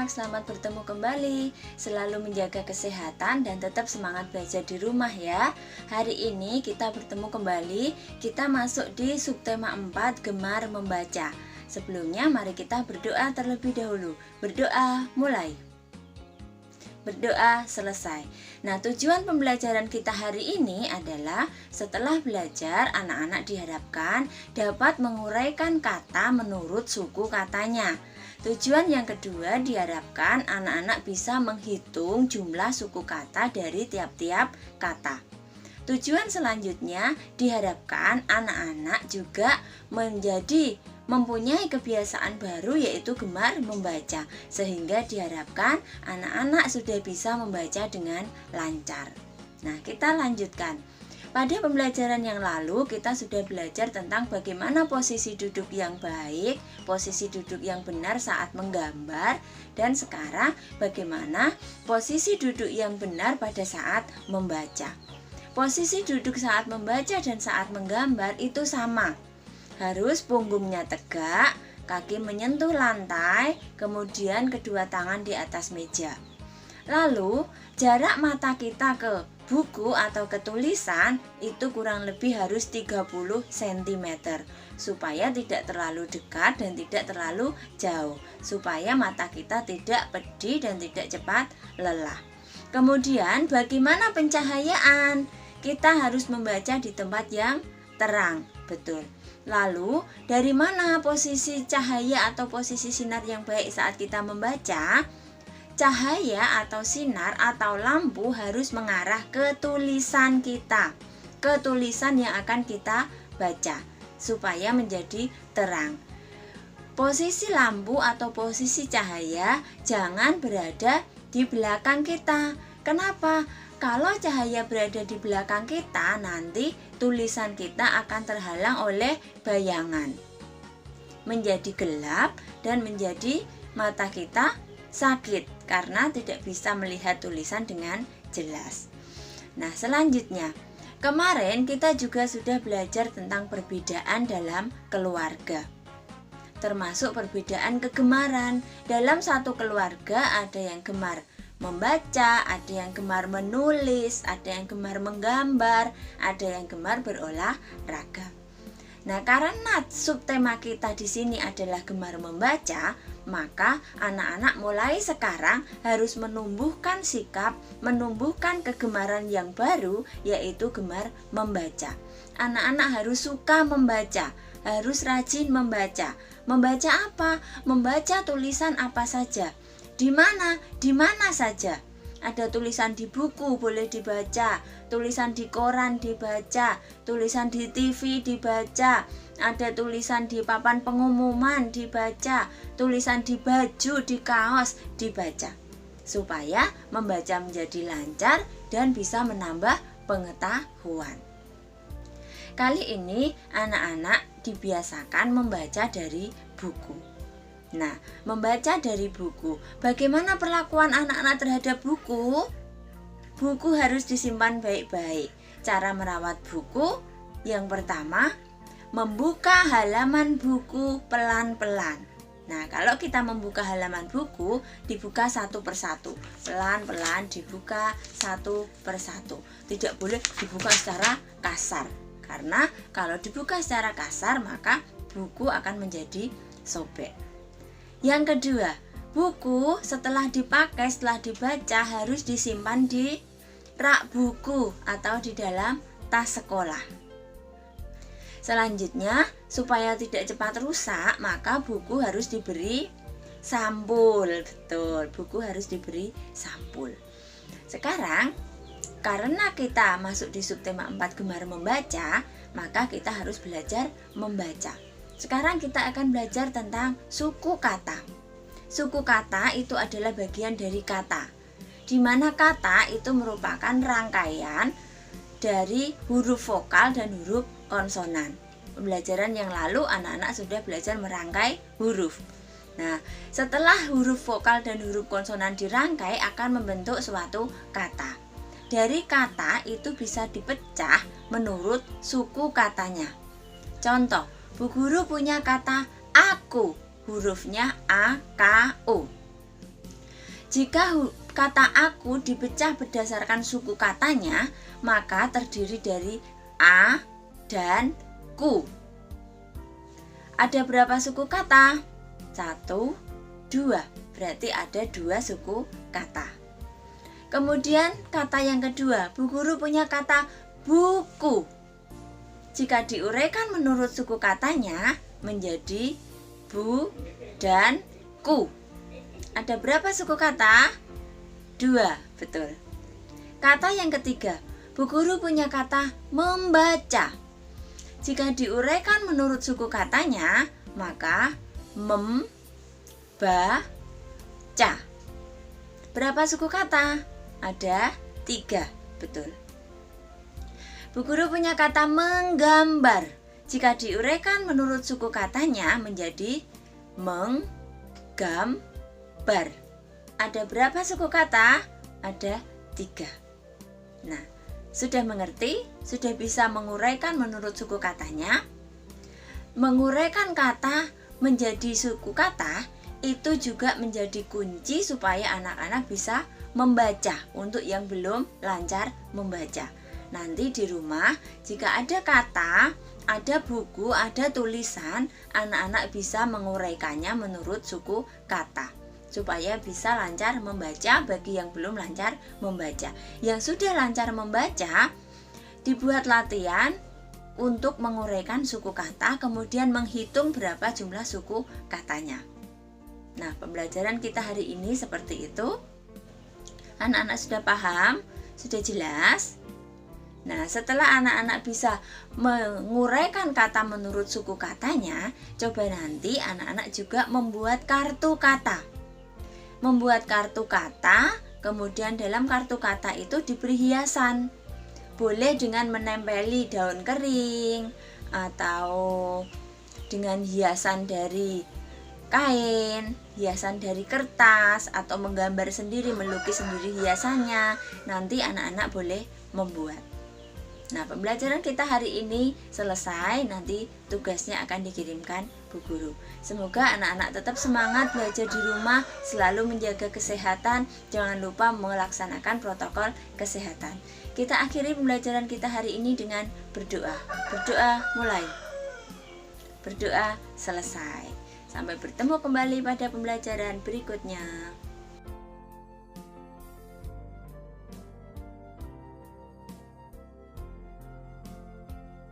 anak-anak, selamat bertemu kembali. Selalu menjaga kesehatan dan tetap semangat belajar di rumah ya. Hari ini kita bertemu kembali. Kita masuk di subtema 4, gemar membaca. Sebelumnya mari kita berdoa terlebih dahulu. Berdoa mulai. Berdoa selesai. Nah, tujuan pembelajaran kita hari ini adalah setelah belajar, anak-anak diharapkan dapat menguraikan kata menurut suku katanya. Tujuan yang kedua, diharapkan anak-anak bisa menghitung jumlah suku kata dari tiap-tiap kata. Tujuan selanjutnya, diharapkan anak-anak juga mempunyai kebiasaan baru, yaitu gemar membaca, sehingga diharapkan anak-anak sudah bisa membaca dengan lancar. Nah, kita lanjutkan. Pada pembelajaran yang lalu kita sudah belajar tentang bagaimana posisi duduk yang baik, posisi duduk yang benar saat menggambar, dan sekarang bagaimana posisi duduk yang benar pada saat membaca. Posisi duduk saat membaca dan saat menggambar itu sama. Harus punggungnya tegak, kaki menyentuh lantai, kemudian kedua tangan di atas meja. Lalu, jarak mata kita ke buku atau ke tulisan itu kurang lebih harus 30 cm supaya tidak terlalu dekat dan tidak terlalu jauh, supaya mata kita tidak pedih dan tidak cepat lelah. Kemudian, bagaimana pencahayaan? Kita harus membaca di tempat yang terang, betul. Lalu, dari mana posisi cahaya atau posisi sinar yang baik saat kita membaca? Cahaya atau sinar atau lampu harus mengarah ke tulisan kita, ke tulisan yang akan kita baca, supaya menjadi terang. Posisi lampu atau posisi cahaya jangan berada di belakang kita. Kenapa? Kalau cahaya berada di belakang kita, nanti tulisan kita akan terhalang oleh bayangan, menjadi gelap dan menjadi mata kita sakit karena tidak bisa melihat tulisan dengan jelas. Nah, selanjutnya, kemarin kita juga sudah belajar tentang perbedaan dalam keluarga, termasuk perbedaan kegemaran. Dalam satu keluarga ada yang gemar membaca, ada yang gemar menulis, ada yang gemar menggambar, ada yang gemar berolahraga. Nah, karena subtema kita di sini adalah gemar membaca, maka anak-anak mulai sekarang harus menumbuhkan sikap, menumbuhkan kegemaran yang baru, yaitu gemar membaca. Anak-anak harus suka membaca, harus rajin membaca. Membaca apa? Membaca tulisan apa saja. Di mana? Di mana saja. Ada tulisan di buku boleh dibaca, tulisan di koran dibaca, tulisan di TV dibaca, ada tulisan di papan pengumuman dibaca, tulisan di baju, di kaos dibaca, supaya membaca menjadi lancar dan bisa menambah pengetahuan. Kali ini anak-anak dibiasakan membaca dari buku. Nah, membaca dari buku. Bagaimana perlakuan anak-anak terhadap buku? Buku harus disimpan baik-baik. Cara merawat buku, yang pertama, membuka halaman buku pelan-pelan. Nah, kalau kita membuka halaman buku, dibuka satu persatu. Pelan-pelan dibuka satu persatu. Tidak boleh dibuka secara kasar. Karena kalau dibuka secara kasar, maka buku akan menjadi sobek. Yang kedua, buku setelah dipakai, setelah dibaca harus disimpan di rak buku atau di dalam tas sekolah. Selanjutnya, supaya tidak cepat rusak, maka buku harus diberi sampul. Betul, buku harus diberi sampul. Sekarang, karena kita masuk di subtema 4 gemar membaca, maka kita harus belajar membaca. Sekarang kita akan belajar tentang suku kata. Suku kata itu adalah bagian dari kata, di mana kata itu merupakan rangkaian dari huruf vokal dan huruf konsonan. Pembelajaran yang lalu anak-anak sudah belajar merangkai huruf. Nah, setelah huruf vokal dan huruf konsonan dirangkai akan membentuk suatu kata. Dari kata itu bisa dipecah menurut suku katanya. Contoh, Bu Guru punya kata aku, hurufnya A, K, O. Jika kata aku dipecah berdasarkan suku katanya, maka terdiri dari a dan ku. Ada berapa suku kata? 1, 2. Berarti ada 2 suku kata. Kemudian kata yang kedua, Bu Guru punya kata buku. Jika diuraikan menurut suku katanya menjadi bu dan ku. Ada berapa suku kata? 2, betul. Kata yang ketiga, Bu Guru punya kata membaca. Jika diuraikan menurut suku katanya, maka membaca. Berapa suku kata? Ada 3, betul. Bu Guru punya kata menggambar. Jika diuraikan menurut suku katanya menjadi menggambar. Ada berapa suku kata? Ada 3. Nah, sudah mengerti? Sudah bisa menguraikan menurut suku katanya? Menguraikan kata menjadi suku kata itu juga menjadi kunci supaya anak-anak bisa membaca untuk yang belum lancar membaca. Nanti di rumah jika ada kata, ada buku, ada tulisan, anak-anak bisa menguraikannya menurut suku kata supaya bisa lancar membaca bagi yang belum lancar membaca. Yang sudah lancar membaca, dibuat latihan untuk menguraikan suku kata, kemudian menghitung berapa jumlah suku katanya. Nah, pembelajaran kita hari ini seperti itu. Anak-anak sudah paham? Sudah jelas? Nah, setelah anak-anak bisa menguraikan kata menurut suku katanya, coba nanti anak-anak juga membuat kartu kata. Membuat kartu kata, kemudian dalam kartu kata itu diberi hiasan. Boleh dengan menempeli daun kering atau dengan hiasan dari kain, hiasan dari kertas, atau menggambar sendiri, melukis sendiri hiasannya. Nanti anak-anak boleh membuat. Nah, pembelajaran kita hari ini selesai. Nanti tugasnya akan dikirimkan Bu Guru. Semoga anak-anak tetap semangat belajar di rumah, selalu menjaga kesehatan, jangan lupa melaksanakan protokol kesehatan. Kita akhiri pembelajaran kita hari ini dengan berdoa. Berdoa mulai. Berdoa selesai. Sampai bertemu kembali pada pembelajaran berikutnya.